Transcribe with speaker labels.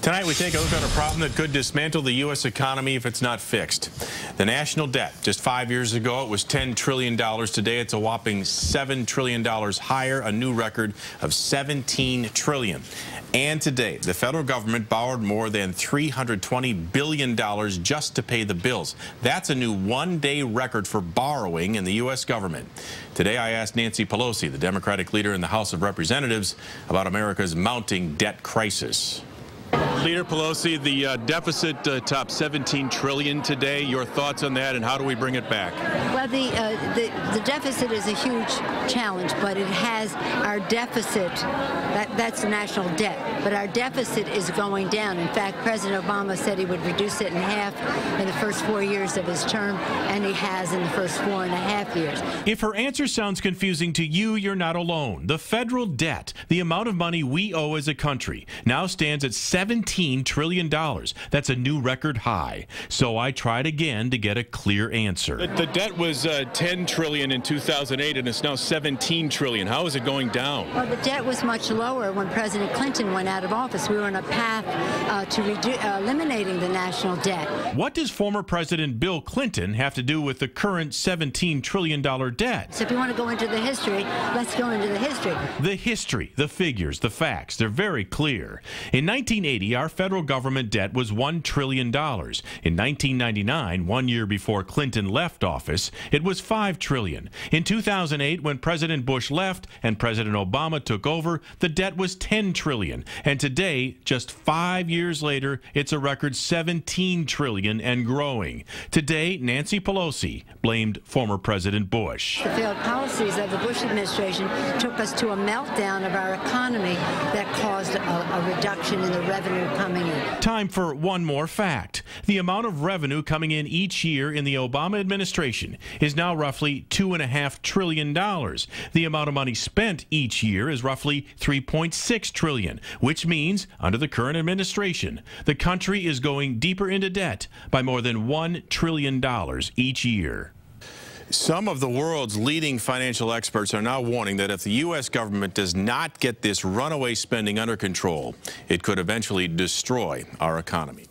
Speaker 1: Tonight, we take a look at a problem that could dismantle the U.S. economy if it's not fixed. The national debt. Just 5 years ago, it was $10 trillion. Today, it's a whopping $7 trillion higher, a new record of $17 trillion. And today, the federal government borrowed more than $320 billion just to pay the bills. That's a new one-day record for borrowing in the U.S. government. Today, I asked Nancy Pelosi, the Democratic leader in the House of Representatives, about America's mounting debt crisis.
Speaker 2: Leader Pelosi, the deficit topped $17 trillion today. Your thoughts on that, and how do we bring it back?
Speaker 3: Well, the deficit is a huge challenge, but it has our deficit, that's the national debt, but our deficit is going down. In fact, President Obama said he would reduce it in half in the first 4 years of his term, and he has in the first 4.5 years.
Speaker 4: If her answer sounds confusing to you, you're not alone. The federal debt, the amount of money we owe as a country, now stands at $17 trillion. That's a new record high. So I tried again to get a clear answer.
Speaker 2: The debt was $10 trillion in 2008, and it's now $17 trillion. How is it going down?
Speaker 3: Well, the debt was much lower when President Clinton went out of office. We were on a path to eliminating the national debt.
Speaker 4: What does former President Bill Clinton have to do with the current $17 trillion debt?
Speaker 3: So if you want to go into the history, let's go into the history.
Speaker 4: The history, the figures, the facts, they're very clear. In 1980, our federal government debt was $1 trillion. In 1999, 1 year before Clinton left office, it was $5 trillion. In 2008, when President Bush left and President Obama took over, the debt was $10 trillion. And today, just 5 years later, it's a record $17 trillion and growing. Today, Nancy Pelosi blamed former President Bush.
Speaker 3: The failed policies of the Bush administration took us to a meltdown of our economy that caused a reduction in the revenue coming in.
Speaker 4: Time for one more fact. The amount of revenue coming in each year in the Obama administration is now roughly $2.5 trillion. The amount of money spent each year is roughly $3.6 trillion, which means, under the current administration, the country is going deeper into debt by more than $1 trillion each year.
Speaker 1: Some of the world's leading financial experts are now warning that if the U.S. government does not get this runaway spending under control, it could eventually destroy our economy.